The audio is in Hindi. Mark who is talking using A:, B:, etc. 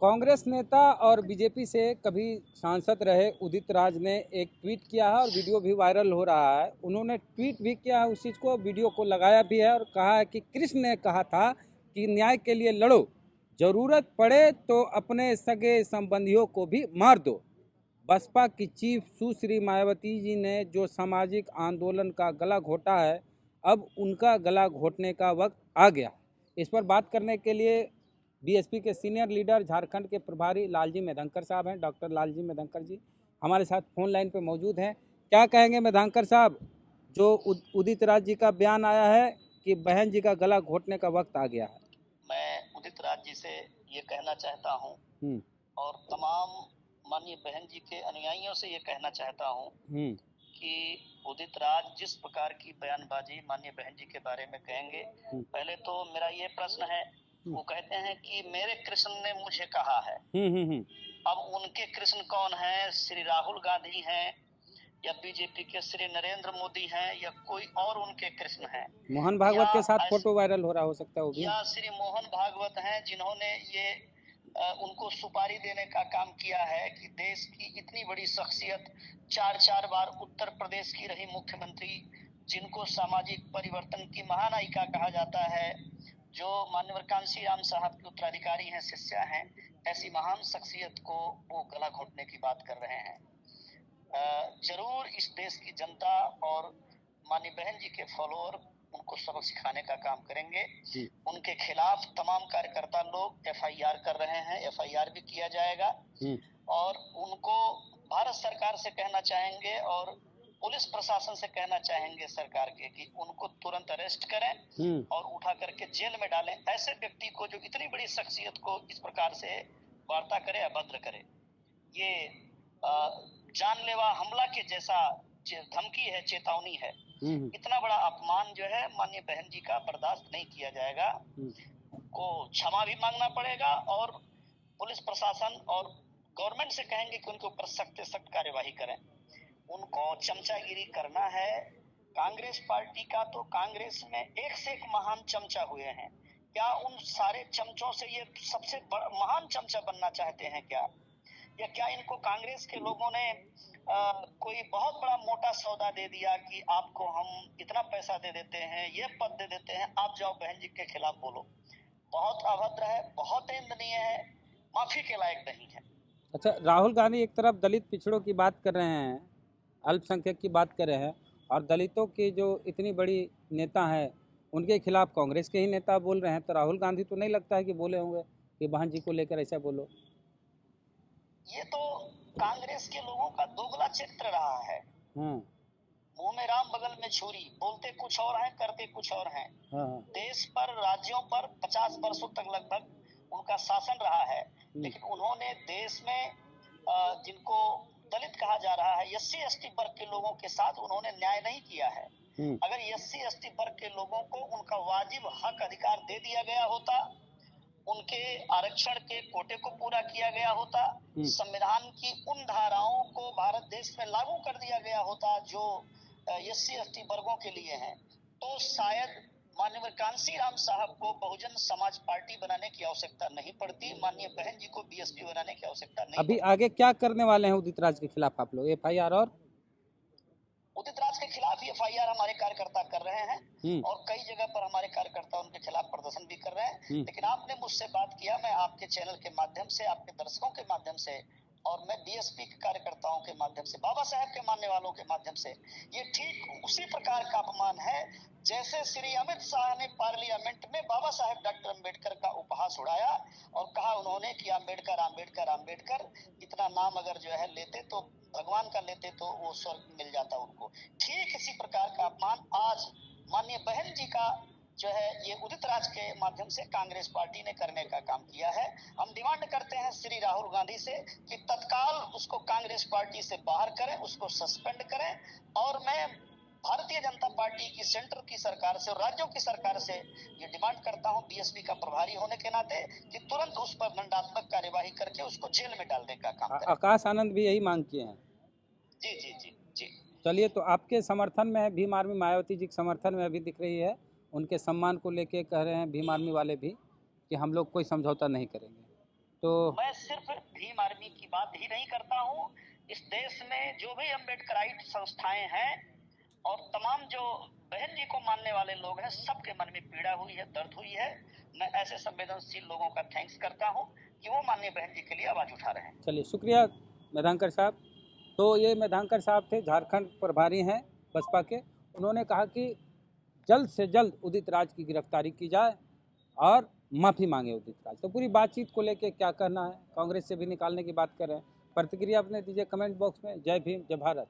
A: कांग्रेस नेता और बीजेपी से कभी सांसद रहे उदित राज ने एक ट्वीट किया है और वीडियो भी वायरल हो रहा है। उन्होंने ट्वीट भी किया है उस चीज़ को, वीडियो को लगाया भी है और कहा है कि कृष्ण ने कहा था कि न्याय के लिए लड़ो, जरूरत पड़े तो अपने सगे संबंधियों को भी मार दो। बसपा की चीफ सुश्री मायावती जी ने जो सामाजिक आंदोलन का गला घोटा है, अब उनका गला घोटने का वक्त आ गया। इस पर बात करने के लिए बीएसपी के सीनियर लीडर झारखंड के प्रभारी लालजी मेधंकर साहब हैं। डॉक्टर लालजी मेधंकर जी हमारे साथ फोन लाइन पे मौजूद हैं। क्या कहेंगे मेधंकर साहब, जो उदित राज जी का बयान आया है कि बहन जी का गला घोटने का वक्त आ गया है?
B: मैं उदित राज जी से ये कहना चाहता हूँ और तमाम माननीय बहन जी के अनुयायियों से ये कहना चाहता हूँ कि उदित राज जिस प्रकार की बयानबाजी माननीय बहन जी के बारे में कहेंगे, पहले तो मेरा ये प्रश्न है, वो कहते हैं कि मेरे कृष्ण ने मुझे कहा है। अब उनके कृष्ण कौन है? श्री राहुल गांधी हैं या बीजेपी के श्री नरेंद्र मोदी हैं या कोई और उनके कृष्ण हैं?
A: मोहन भागवत के साथ फोटो वायरल हो रहा हो सकता है वो भी,
B: या श्री मोहन भागवत हैं जिन्होंने ये उनको सुपारी देने का काम किया है कि देश की इतनी बड़ी शख्सियत, चार बार उत्तर प्रदेश की रही मुख्यमंत्री, जिनको सामाजिक परिवर्तन की महानायिका कहा जाता है, जो माननीय कांशी राम साहब के उत्तराधिकारी हैं, शिष्या हैं, ऐसी महान शख्सियत को वो गला घोटने की बात कर रहे हैं। जरूर इस देश की जनता और माननीय बहन जी के फॉलोअर उनको सबक सिखाने का काम करेंगे। उनके खिलाफ तमाम कार्यकर्ता लोग एफआईआर कर रहे हैं, एफआईआर भी किया जाएगा और उनको भारत सरकार से कहना चाहेंगे और पुलिस प्रशासन से कहना चाहेंगे सरकार के कि उनको तुरंत अरेस्ट करें और उठा करके जेल में डालें ऐसे व्यक्ति को जो इतनी बड़ी शख्सियत को इस प्रकार से वार्ता करे, अभद्र करे। ये जानलेवा हमला के जैसा धमकी है, चेतावनी है। इतना बड़ा अपमान जो है माननीय बहन जी का बर्दाश्त नहीं किया जाएगा। को क्षमा भी मांगना पड़ेगा और पुलिस प्रशासन और गवर्नमेंट से कहेंगे कि उनके ऊपर सख्त से सख्त कार्यवाही करें। उनको चमचागिरी करना है कांग्रेस पार्टी का, तो कांग्रेस में एक से एक महान चमचा हुए हैं। क्या उन सारे चमचों से ये सबसे बड़ा महान चमचा बनना चाहते हैं क्या? या क्या इनको कांग्रेस के लोगों ने कोई बहुत बड़ा मोटा सौदा दे दिया कि आपको हम इतना पैसा दे देते हैं, ये पद दे देते हैं, आप जाओ बहन जी के खिलाफ बोलो? बहुत अभद्र है, बहुत निंदनीय है, माफी के लायक नहीं है।
A: अच्छा, राहुल गांधी एक तरफ दलित पिछड़ों की बात कर रहे हैं, अल्पसंख्यक की बात कर रहे हैं, और दलितों की जो इतनी बड़ी नेता है उनके खिलाफ कांग्रेस के ही नेता बोल रहे हैं, तो राहुल गांधी तो नहीं लगता है कि बोले होंगे कि बहन जी को लेकर ऐसा बोलो?
B: ये तो कांग्रेस के लोगों का दोगला चरित्र रहा है। मुंह में राम बगल में छुरी, बोलते कुछ और हैं, करते कुछ और हैं। देश पर, राज्यों पर 50 वर्षों तक लगभग उनका शासन रहा है, लेकिन उन्होंने देश में जिनको दलित कहा जा रहा है, एससी एसटी वर्ग के लोगों के साथ उन्होंने न्याय नहीं किया है। अगर एससी एसटी वर्ग के लोगों को उनका वाजिब हक अधिकार दे दिया गया होता, उनके आरक्षण के कोटे को पूरा किया गया होता, संविधान की उन धाराओं को भारत देश में लागू कर दिया गया होता जो एससी एसटी वर्गों के लिए हैं, तो शायद माननीय कांशी राम साहब को बहुजन समाज पार्टी बनाने की आवश्यकता नहीं पड़ती, माननीय बहन जी को बीएसपी बनाने की आवश्यकता नहीं
A: अभी
B: पड़ती।
A: आगे क्या करने वाले हैं उदित राज के खिलाफ आप लोग? एफआईआर और
B: उदित राज के खिलाफ एफआईआर हमारे कार्यकर्ता कर रहे हैं और कई जगह पर हमारे कार्यकर्ता उनके खिलाफ प्रदर्शन भी कर रहे हैं। लेकिन आपने मुझसे बात किया, मैं आपके चैनल के माध्यम से, आपके दर्शकों के माध्यम से और मैं बीएसपी के कार्यकर्ताओं के माध्यम से, बाबा साहब के मानने वालों के माध्यम से, ये ठीक उसी प्रकार का अपमान है जैसे श्री अमित शाह ने पार्लियामेंट में बाबा साहेब डॉक्टर अम्बेडकर का उपहास उड़ाया और कहा उन्होंने कि अम्बेडकर अम्बेडकर अम्बेडकर, इतना नाम अगर जो है लेते तो भगवान का लेते तो वो स्वर्ग मिल जाता उनको। ठीक इसी प्रकार का अपमान आज माननीय बहन जी का जो है ये उदित राज के माध्यम से कांग्रेस पार्टी ने करने का काम किया है। हम डिमांड करते हैं श्री राहुल गांधी से कि तत्काल उसको कांग्रेस पार्टी से बाहर करें, उसको सस्पेंड करें। और मैं भारतीय जनता पार्टी की सेंटर की सरकार से और राज्यों की सरकार से ये डिमांड करता हूं, बीएसपी का प्रभारी होने के नाते, कि तुरंत उस पर दंडात्मक कार्यवाही करके उसको जेल में डालने का काम करें।
A: आकाश आनंद भी यही मांग किए हैं।
B: जी जी जी जी।
A: चलिए, तो आपके समर्थन में है, भीम आर्मी मायावती जी के समर्थन में अभी दिख रही है, उनके सम्मान को लेके कह रहे हैं भीम आर्मी वाले भी कि हम लोग कोई समझौता नहीं करेंगे। तो
B: मैं सिर्फ भीम आर्मी की बात ही नहीं करता हूँ। इस देश में जो भी अम्बेडकराइट संस्थाएं हैं और तमाम जो बहन जी को मानने वाले लोग हैं, सबके मन में पीड़ा हुई है, दर्द हुई है। मैं ऐसे संवेदनशील लोगों का थैंक्स करता हूँ कि वो माननीय बहन जी के लिए आवाज उठा रहे हैं।
A: चलिए, शुक्रिया मेधांकर साहब। तो ये मेधांकर साहब थे, झारखंड प्रभारी हैं बसपा के। उन्होंने कहा कि जल्द से जल्द उदित राज की गिरफ्तारी की जाए और माफ़ी मांगे उदित राज। तो पूरी बातचीत को लेके क्या कहना है, कांग्रेस से भी निकालने की बात कर रहे हैं। प्रतिक्रिया अपने दीजिए कमेंट बॉक्स में। जय भीम, जय भारत।